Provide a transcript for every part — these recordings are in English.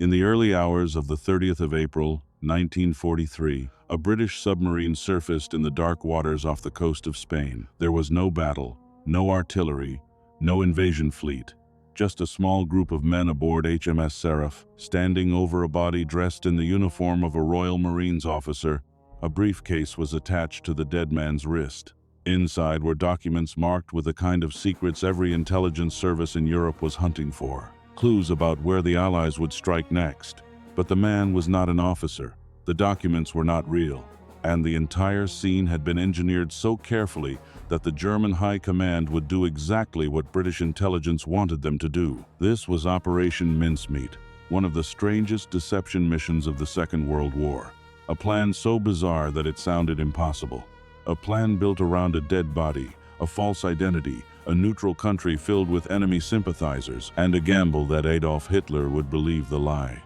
In the early hours of the 30th of April, 1943, a British submarine surfaced in the dark waters off the coast of Spain. There was no battle, no artillery, no invasion fleet, just a small group of men aboard HMS Seraph, standing over a body dressed in the uniform of a Royal Marines officer. A briefcase was attached to the dead man's wrist. Inside were documents marked with the kind of secrets every intelligence service in Europe was hunting for. Clues about where the Allies would strike next. But the man was not an officer, the documents were not real, and the entire scene had been engineered so carefully that the German High Command would do exactly what British intelligence wanted them to do. This was Operation Mincemeat, one of the strangest deception missions of the Second World War. A plan so bizarre that it sounded impossible. A plan built around a dead body, a false identity, a neutral country filled with enemy sympathizers, and a gamble that Adolf Hitler would believe the lie.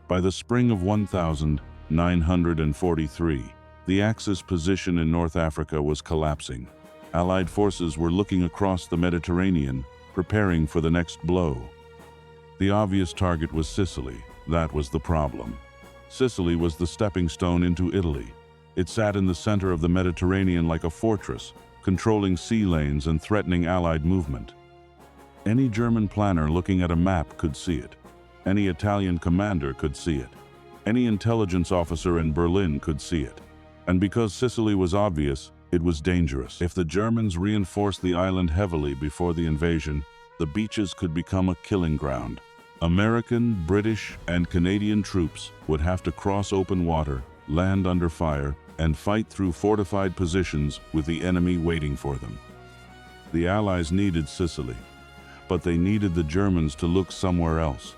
By the spring of 1943, the Axis position in North Africa was collapsing. Allied forces were looking across the Mediterranean, preparing for the next blow. The obvious target was Sicily. That was the problem. Sicily was the stepping stone into Italy. It sat in the center of the Mediterranean like a fortress, controlling sea lanes and threatening Allied movement. Any German planner looking at a map could see it. Any Italian commander could see it. Any intelligence officer in Berlin could see it. And because Sicily was obvious, it was dangerous. If the Germans reinforced the island heavily before the invasion, the beaches could become a killing ground. American, British, and Canadian troops would have to cross open water, land under fire, and fight through fortified positions with the enemy waiting for them. The Allies needed Sicily, but they needed the Germans to look somewhere else.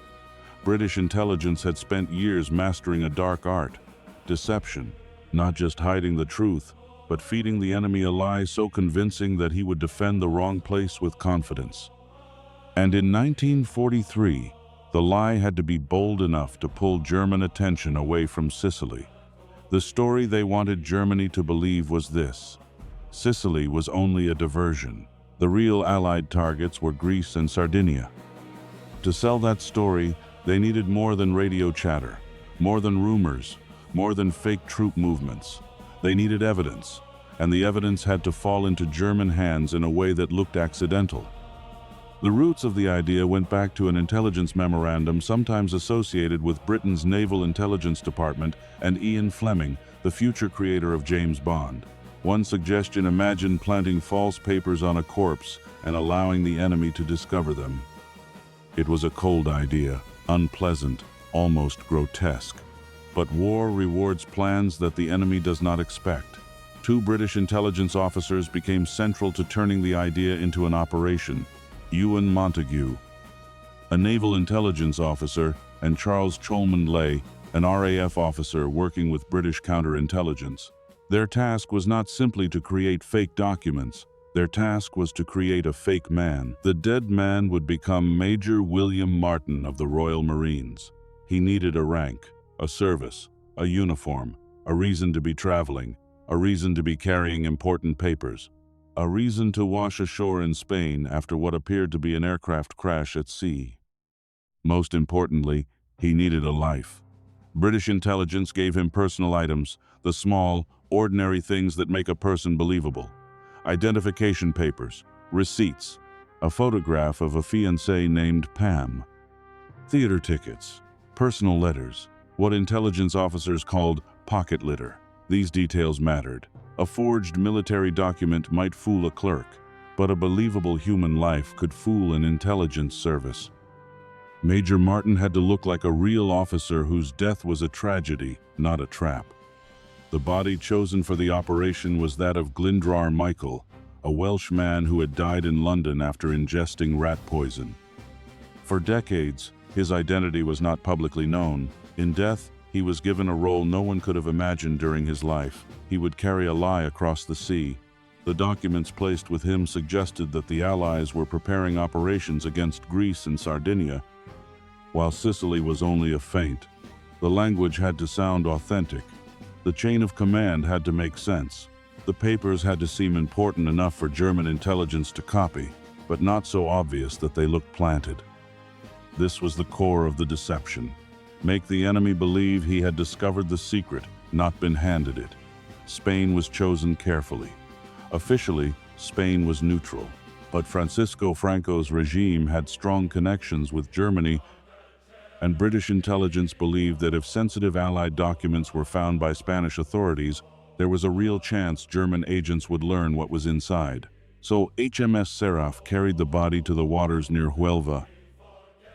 British intelligence had spent years mastering a dark art, deception, not just hiding the truth, but feeding the enemy a lie so convincing that he would defend the wrong place with confidence. And in 1943, the lie had to be bold enough to pull German attention away from Sicily. The story they wanted Germany to believe was this: Sicily was only a diversion. The real Allied targets were Greece and Sardinia. To sell that story, they needed more than radio chatter, more than rumors, more than fake troop movements. They needed evidence, and the evidence had to fall into German hands in a way that looked accidental. The roots of the idea went back to an intelligence memorandum sometimes associated with Britain's Naval Intelligence Department and Ian Fleming, the future creator of James Bond. One suggestion imagined planting false papers on a corpse and allowing the enemy to discover them. It was a cold idea, unpleasant, almost grotesque. But war rewards plans that the enemy does not expect. Two British intelligence officers became central to turning the idea into an operation: Ewan Montague, a naval intelligence officer, and Charles Cholmondeley, an RAF officer working with British counterintelligence. Their task was not simply to create fake documents. Their task was to create a fake man. The dead man would become Major William Martin of the Royal Marines. He needed a rank, a service, a uniform, a reason to be traveling, a reason to be carrying important papers, a reason to wash ashore in Spain after what appeared to be an aircraft crash at sea. Most importantly, he needed a life. British intelligence gave him personal items, the small, ordinary things that make a person believable. Identification papers, receipts, a photograph of a fiancée named Pam, theater tickets, personal letters, what intelligence officers called pocket litter. These details mattered. A forged military document might fool a clerk, but a believable human life could fool an intelligence service. Major Martin had to look like a real officer whose death was a tragedy, not a trap. The body chosen for the operation was that of Glyndwr Michael, a Welsh man who had died in London after ingesting rat poison. For decades, his identity was not publicly known. In death, he was given a role no one could have imagined during his life. He would carry a lie across the sea. The documents placed with him suggested that the Allies were preparing operations against Greece and Sardinia, while Sicily was only a feint. The language had to sound authentic. The chain of command had to make sense. The papers had to seem important enough for German intelligence to copy, but not so obvious that they looked planted. This was the core of the deception. make the enemy believe he had discovered the secret, not been handed it. Spain was chosen carefully. Officially, Spain was neutral, but Francisco Franco's regime had strong connections with Germany, and British intelligence believed that if sensitive Allied documents were found by Spanish authorities, there was a real chance German agents would learn what was inside. So HMS Seraph carried the body to the waters near Huelva.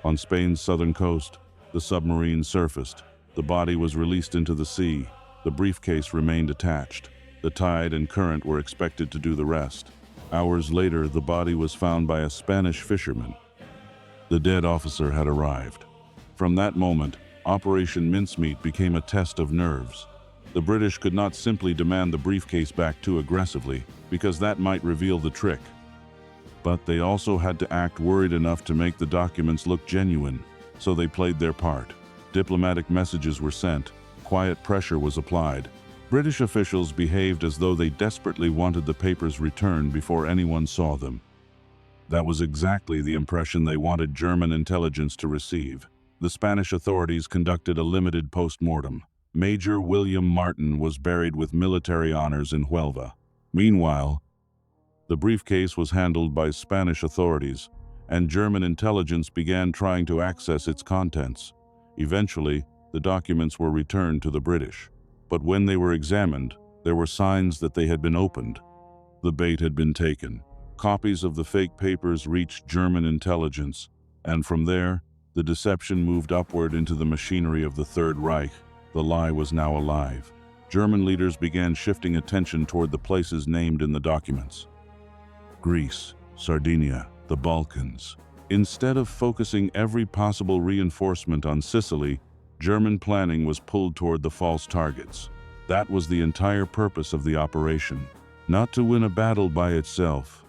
On Spain's southern coast, the submarine surfaced. The body was released into the sea. The briefcase remained attached. The tide and current were expected to do the rest. Hours later, the body was found by a Spanish fisherman. The dead officer had arrived. From that moment, Operation Mincemeat became a test of nerves. The British could not simply demand the briefcase back too aggressively, because that might reveal the trick. But they also had to act worried enough to make the documents look genuine, so they played their part. Diplomatic messages were sent, quiet pressure was applied. British officials behaved as though they desperately wanted the papers returned before anyone saw them. That was exactly the impression they wanted German intelligence to receive. The Spanish authorities conducted a limited post-mortem. Major William Martin was buried with military honors in Huelva. Meanwhile, the briefcase was handled by Spanish authorities, and German intelligence began trying to access its contents. Eventually, the documents were returned to the British. But when they were examined, there were signs that they had been opened. The bait had been taken. Copies of the fake papers reached German intelligence, and from there, the deception moved upward into the machinery of the Third Reich. The lie was now alive. German leaders began shifting attention toward the places named in the documents. Greece, Sardinia, the Balkans. Instead of focusing every possible reinforcement on Sicily, German planning was pulled toward the false targets. That was the entire purpose of the operation. Not to win a battle by itself.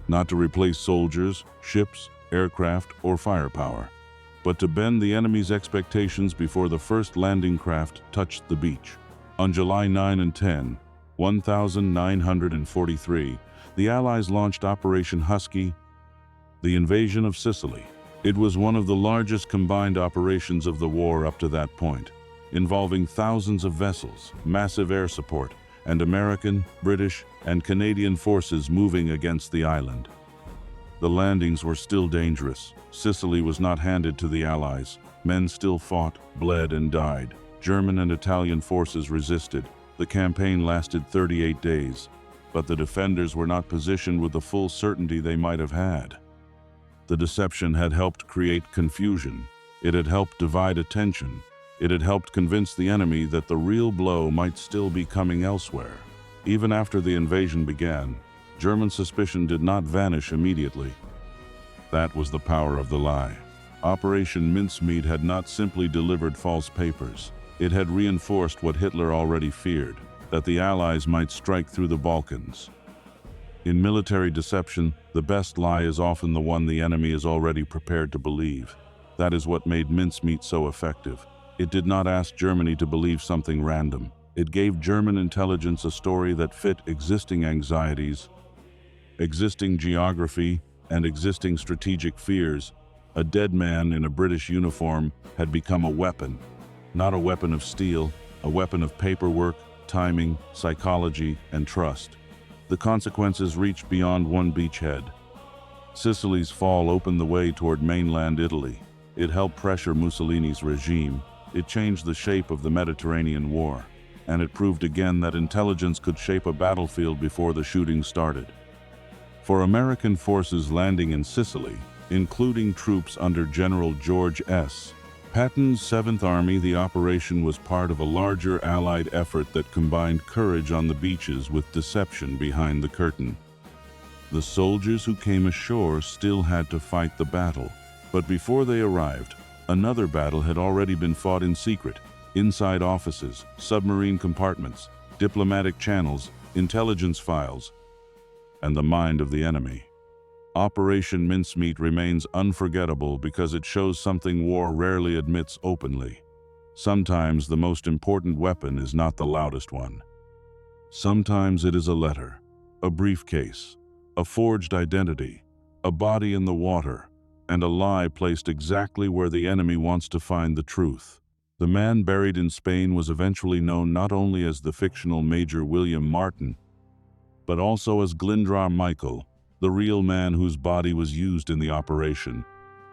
Not to replace soldiers, ships, aircraft, or firepower, but to bend the enemy's expectations before the first landing craft touched the beach. On July 9 and 10, 1943, the Allies launched Operation Husky, the invasion of Sicily. It was one of the largest combined operations of the war up to that point, involving thousands of vessels, massive air support, and American, British, and Canadian forces moving against the island. The landings were still dangerous. Sicily was not handed to the Allies. Men still fought, bled, and died. German and Italian forces resisted. The campaign lasted 38 days, but the defenders were not positioned with the full certainty they might have had. The deception had helped create confusion. It had helped divide attention. It had helped convince the enemy that the real blow might still be coming elsewhere. Even after the invasion began, German suspicion did not vanish immediately. That was the power of the lie. Operation Mincemeat had not simply delivered false papers. It had reinforced what Hitler already feared, that the Allies might strike through the Balkans. In military deception, the best lie is often the one the enemy is already prepared to believe. That is what made Mincemeat so effective. It did not ask Germany to believe something random. It gave German intelligence a story that fit existing anxieties, existing geography, and existing strategic fears. A dead man in a British uniform had become a weapon. Not a weapon of steel, a weapon of paperwork, timing, psychology, and trust. The consequences reached beyond one beachhead. Sicily's fall opened the way toward mainland Italy. It helped pressure Mussolini's regime. It changed the shape of the Mediterranean War. And it proved again that intelligence could shape a battlefield before the shooting started. For American forces landing in Sicily, including troops under General George S. Patton's 7th Army, the operation was part of a larger Allied effort that combined courage on the beaches with deception behind the curtain. The soldiers who came ashore still had to fight the battle, but before they arrived, another battle had already been fought in secret, inside offices, submarine compartments, diplomatic channels, intelligence files, and the mind of the enemy. Operation Mincemeat remains unforgettable because it shows something war rarely admits openly. Sometimes the most important weapon is not the loudest one. Sometimes it is a letter, a briefcase, a forged identity, a body in the water, and a lie placed exactly where the enemy wants to find the truth. The man buried in Spain was eventually known not only as the fictional Major William Martin, but also as Glindrar Michael, the real man whose body was used in the operation.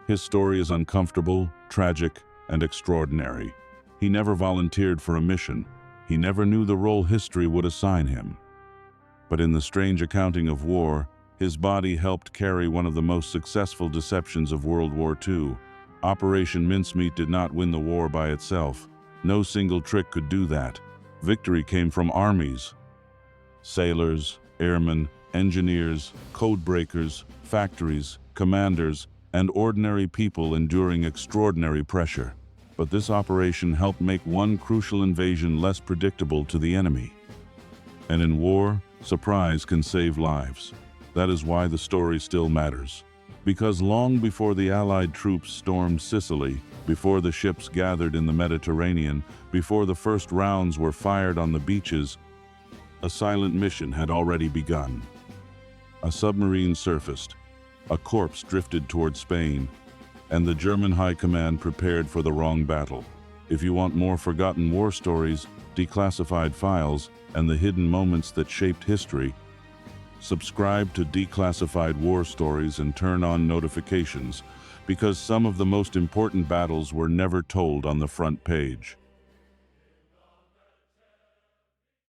His story is uncomfortable, tragic, and extraordinary. He never volunteered for a mission. He never knew the role history would assign him. But in the strange accounting of war, his body helped carry one of the most successful deceptions of World War II. Operation Mincemeat did not win the war by itself. No single trick could do that. Victory came from armies, sailors, airmen, engineers, code breakers, factories, commanders, and ordinary people enduring extraordinary pressure. But this operation helped make one crucial invasion less predictable to the enemy. And in war, surprise can save lives. That is why the story still matters. Because long before the Allied troops stormed Sicily, before the ships gathered in the Mediterranean, before the first rounds were fired on the beaches, a silent mission had already begun. A submarine surfaced, a corpse drifted toward Spain, and the German High Command prepared for the wrong battle. If you want more forgotten war stories, declassified files, and the hidden moments that shaped history, subscribe to Declassified War Stories and turn on notifications, because some of the most important battles were never told on the front page.